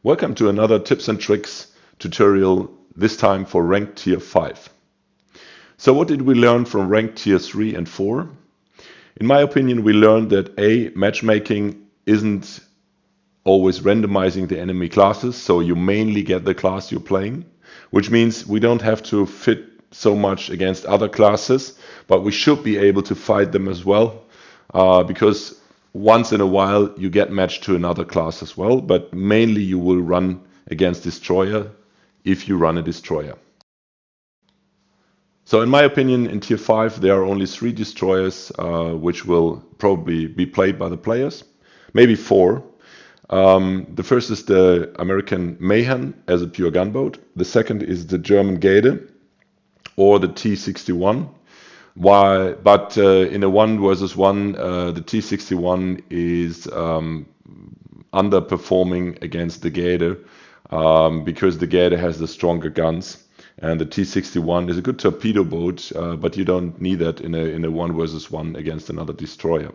Welcome to another tips and tricks tutorial, this time for ranked tier 5. So what did we learn from ranked tier 3 and 4? In my opinion, we learned that matchmaking isn't always randomizing the enemy classes, so you mainly get the class you're playing, which means we don't have to fit so much against other classes, but we should be able to fight them as well, because once in a while you get matched to another class as well, but mainly you will run against Destroyer if you run a Destroyer. So in my opinion, in tier 5 there are only 3 Destroyers which will probably be played by the players, maybe 4. The first is the American Mayhem as a pure gunboat. The second is the German Gade or the T-61. But in a 1 versus 1, the T-61 is underperforming against the Gade because the Gade has the stronger guns, and the T-61 is a good torpedo boat, but you don't need that in a 1 versus 1 against another destroyer.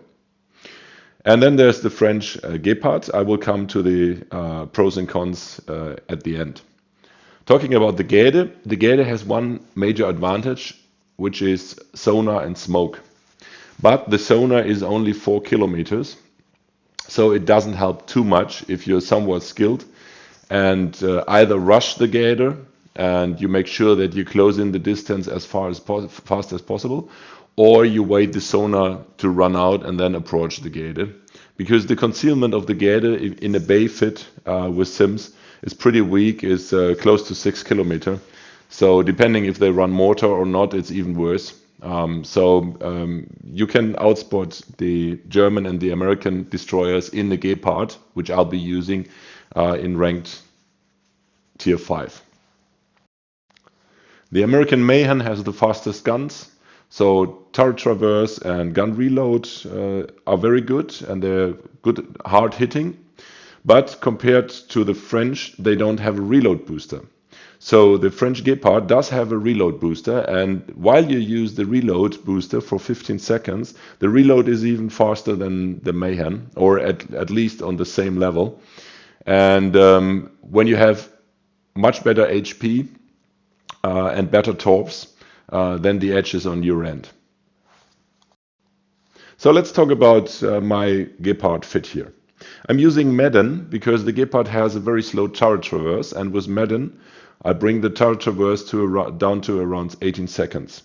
And then there's the French Gepard. I will come to the pros and cons at the end. Talking about the Gade has one major advantage, which is sonar and smoke. But the sonar is only 4 kilometers, so it doesn't help too much if you're somewhat skilled and either rush the Gade and you make sure that you close in the distance as fast as possible, or you wait the sonar to run out and then approach the Gade. Because the concealment of the Gade in a bay fit with Sims is pretty weak, is close to 6 kilometers. So depending if they run mortar or not, it's even worse. You can outspot the German and the American destroyers in the Gepard, which I'll be using in ranked tier 5. The American Mayhem has the fastest guns, so turret traverse and gun reload are very good, and they're good hard hitting. But compared to the French, they don't have a reload booster. So the French Gepard does have a reload booster, and while you use the reload booster for 15 seconds, the reload is even faster than the Mayhem, or at least on the same level. And when you have much better HP and better torps, then the edge is on your end. So let's talk about my Gepard fit here. I'm using Madden because the Gepard has a very slow turret traverse, and with Madden I bring the turret traverse down to around 18 seconds.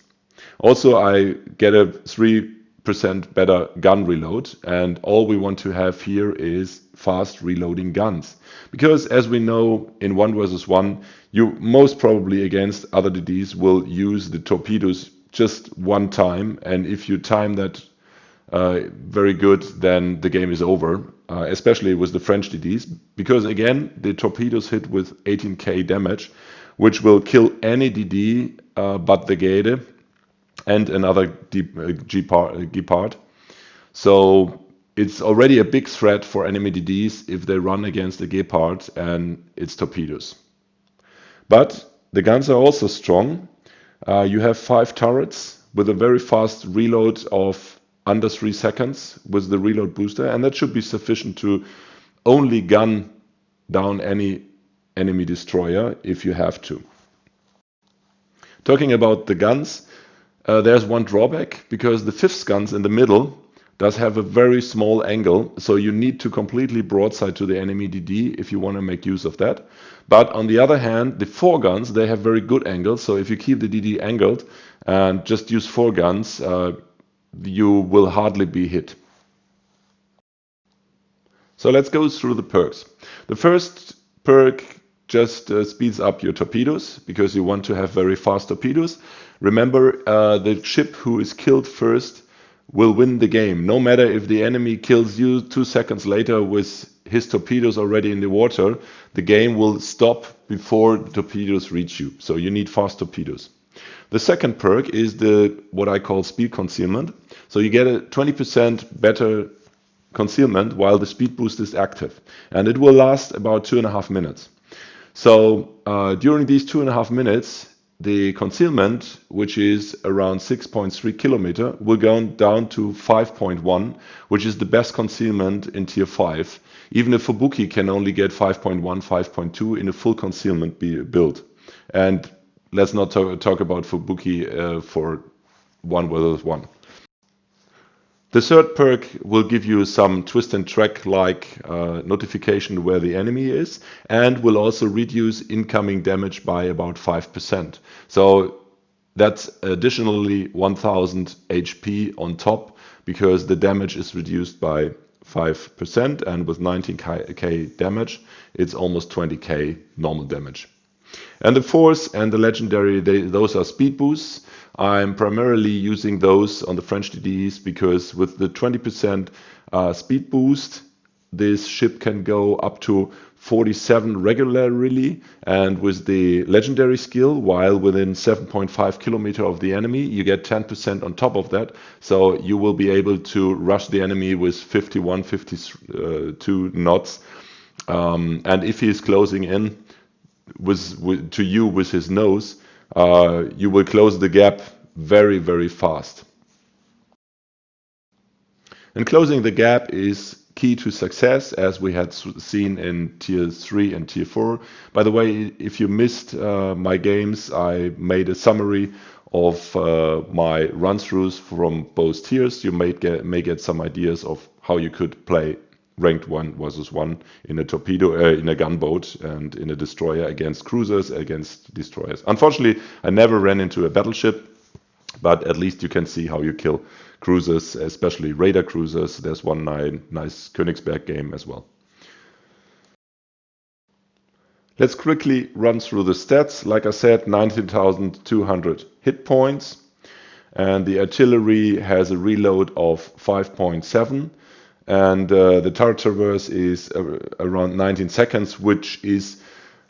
Also, I get a 3% better gun reload, and all we want to have here is fast reloading guns. Because as we know, in 1 versus 1, you most probably against other DDs will use the torpedoes just one time, and if you time that very good, then the game is over, especially with the French DDs, because again, the torpedoes hit with 18k damage, which will kill any DD but the Gade and another Gepard. So it's already a big threat for enemy DDs if they run against the Gepard and its torpedoes. But the guns are also strong. You have 5 turrets with a very fast reload of under 3 seconds with the reload booster, and that should be sufficient to only gun down any enemy destroyer if you have to. Talking about the guns, there's one drawback, because the 5th guns in the middle does have a very small angle, so you need to completely broadside to the enemy DD if you want to make use of that. But on the other hand, the 4 guns, they have very good angles, so if you keep the DD angled and just use 4 guns, you will hardly be hit. So let's go through the perks. The first perk just speeds up your torpedoes, because you want to have very fast torpedoes. Remember, the ship who is killed first will win the game, no matter if the enemy kills you 2 seconds later with his torpedoes already in the water. The game will stop before the torpedoes reach you, so you need fast torpedoes. The second perk is what I call speed concealment. So you get a 20% better concealment while the speed boost is active, and it will last about 2.5 minutes. So during these 2.5 minutes, the concealment, which is around 6.3 kilometer, will go down to 5.1, which is the best concealment in tier 5. Even if a Bookie can only get 5.1, 5.2 in a full concealment build. And let's not talk about for Bookie for 1 versus 1. The third perk will give you some twist and track like notification where the enemy is, and will also reduce incoming damage by about 5%. So that's additionally 1000 HP on top, because the damage is reduced by 5%, and with 19k damage it's almost 20k normal damage. And the fourth and the legendary, those are speed boosts. I'm primarily using those on the French DDs because with the 20% speed boost, this ship can go up to 47 regularly, and with the legendary skill, while within 7.5 kilometer of the enemy, you get 10% on top of that. So you will be able to rush the enemy with 51, 52 knots. And if he is closing in to you with his nose, you will close the gap very, very fast. And closing the gap is key to success, as we had seen in tier 3 and tier 4. By the way, if you missed my games, I made a summary of my run-throughs from both tiers. You may get some ideas of how you could play ranked 1 versus 1 in a torpedo, in a gunboat, and in a destroyer against cruisers, against destroyers. Unfortunately, I never ran into a battleship, but at least you can see how you kill cruisers, especially radar cruisers. There's one nice Königsberg game as well. Let's quickly run through the stats. Like I said, 19,200 hit points, and the artillery has a reload of 5.7. And the turret traverse is around 19 seconds, which is,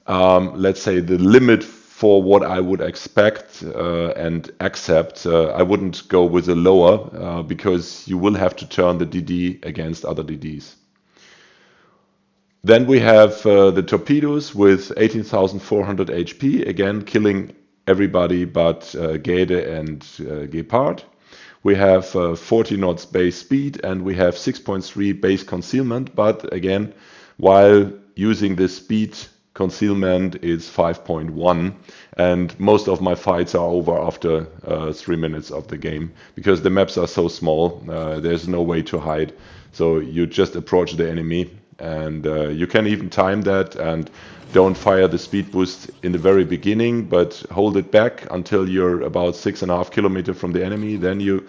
let's say, the limit for what I would expect and accept. I wouldn't go with a lower because you will have to turn the DD against other DDs. Then we have the torpedoes with 18,400 HP, again killing everybody but Gede and Gepard. We have 40 knots base speed, and we have 6.3 base concealment, but again, while using this speed, concealment is 5.1, and most of my fights are over after 3 minutes of the game, because the maps are so small, there's no way to hide. So you just approach the enemy, and you can even time that and don't fire the speed boost in the very beginning, but hold it back until you're about 6.5 kilometers from the enemy. Then you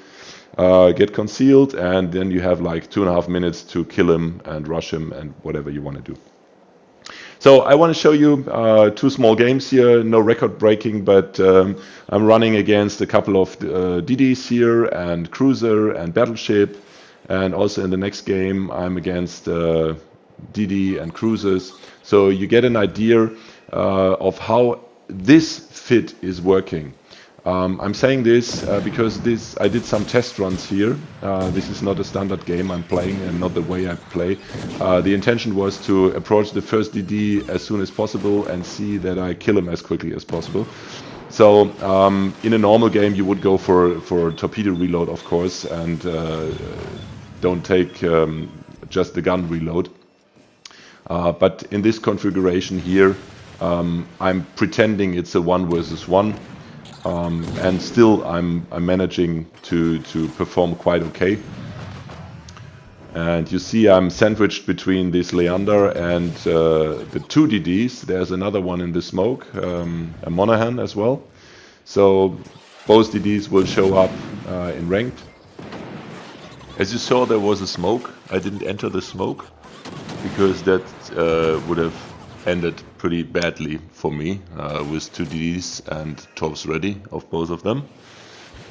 get concealed, and then you have like 2.5 minutes to kill him and rush him and whatever you want to do. So I want to show you 2 small games here, no record breaking, but I'm running against a couple of DDs here, and cruiser and battleship, and also in the next game I'm against DD and cruisers. So you get an idea of how this fit is working. I'm saying this because I did some test runs here. This is not a standard game I'm playing and not the way I play. The intention was to approach the first DD as soon as possible and see that I kill him as quickly as possible. So in a normal game you would go for torpedo reload, of course, and don't take just the gun reload. But in this configuration here, I'm pretending it's a 1 versus 1. And still I'm managing to perform quite okay. And you see I'm sandwiched between this Leander and the 2 DDs. There's another one in the smoke, a Monaghan as well. So both DDs will show up in ranked. As you saw, there was a smoke. I didn't enter the smoke because that would have ended pretty badly for me with 2 DDs and torps ready of both of them.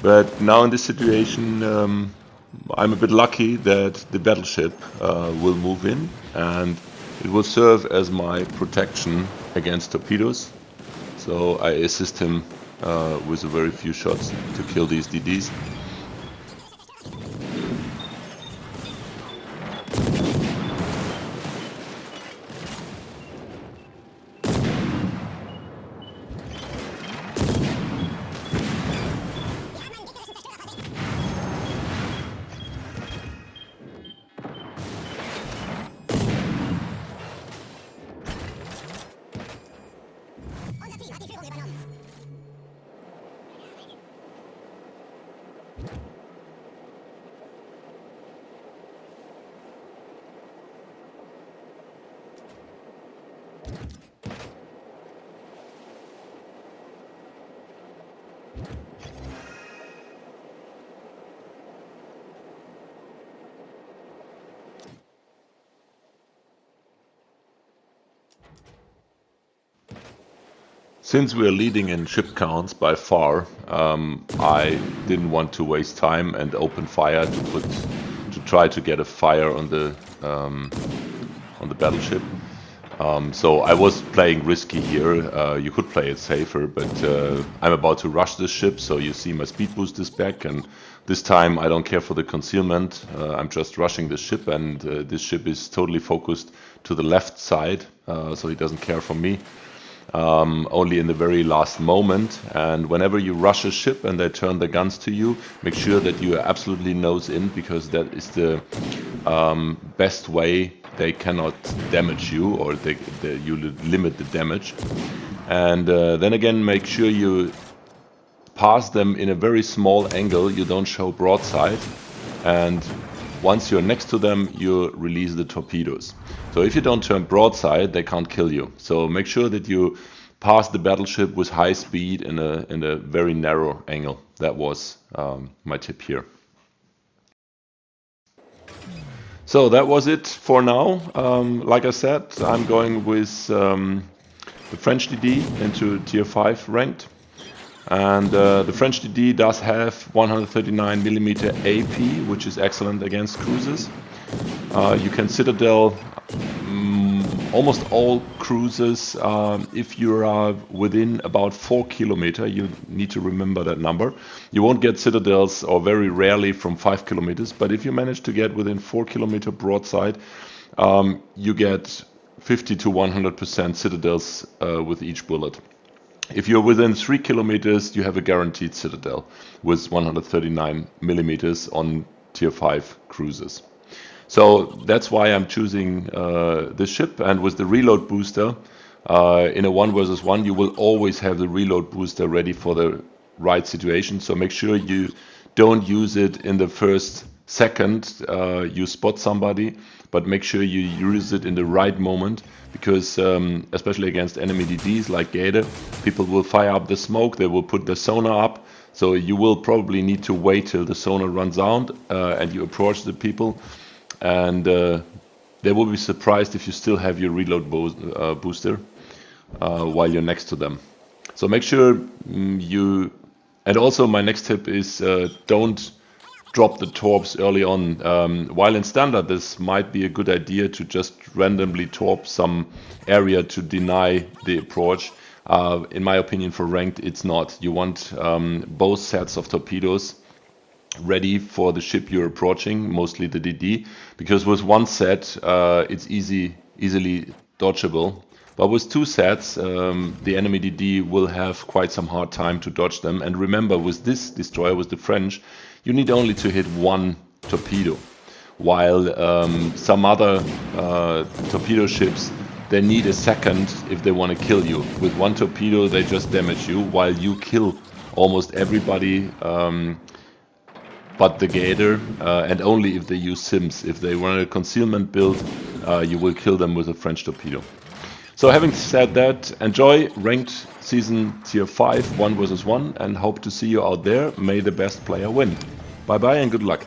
But now in this situation, I'm a bit lucky that the battleship will move in, and it will serve as my protection against torpedoes. So I assist him with a very few shots to kill these DDs. Since we are leading in ship counts by far, I didn't want to waste time and open fire to try to get a fire on the battleship. So I was playing risky here. You could play it safer, but I'm about to rush this ship, so you see my speed boost is back, and this time I don't care for the concealment. I'm just rushing the ship, and this ship is totally focused to the left side, so he doesn't care for me. Only in the very last moment, and whenever you rush a ship and they turn the guns to you, make sure that you are absolutely nose in, because that is the best way they cannot damage you, or you limit the damage. And then again, make sure you pass them in a very small angle, you don't show broadside, and once you're next to them, you release the torpedoes. So if you don't turn broadside, they can't kill you. So make sure that you pass the battleship with high speed in a very narrow angle. That was my tip here. So that was it for now. Like I said, I'm going with the French DD into tier 5 ranked. And the French DD does have 139mm AP, which is excellent against cruisers. You can Citadel almost all cruisers if you are within about 4 kilometers. You need to remember that number. You won't get Citadels, or very rarely, from 5 kilometers, but if you manage to get within 4 kilometer broadside, you get 50 to 100% Citadels with each bullet. If you're within 3 kilometers, you have a guaranteed Citadel with 139mm on tier 5 cruisers. So that's why I'm choosing this ship. And with the reload booster, in a 1 versus 1, you will always have the reload booster ready for the right situation. So make sure you don't use it in the first second you spot somebody, but make sure you use it in the right moment, because especially against enemy DDs like Gator, people will fire up the smoke, they will put the sonar up, so you will probably need to wait till the sonar runs out and you approach the people, and they will be surprised if you still have your reload booster while you're next to them. So make sure you... And also my next tip is don't drop the torps early on. While in standard this might be a good idea to just randomly torp some area to deny the approach, in my opinion for ranked it's not. You want both sets of torpedoes ready for the ship you're approaching, mostly the DD, because with one set it's easily dodgeable. But with two sets, the enemy DD will have quite some hard time to dodge them. And remember, with this destroyer, with the French, you need only to hit one torpedo. While some other torpedo ships, they need a second if they want to kill you. With one torpedo, they just damage you, while you kill almost everybody but the Gator, and only if they use Sims. If they run a concealment build, you will kill them with a French torpedo. So having said that, enjoy ranked season tier 5, 1 versus 1, and hope to see you out there. May the best player win. Bye bye and good luck.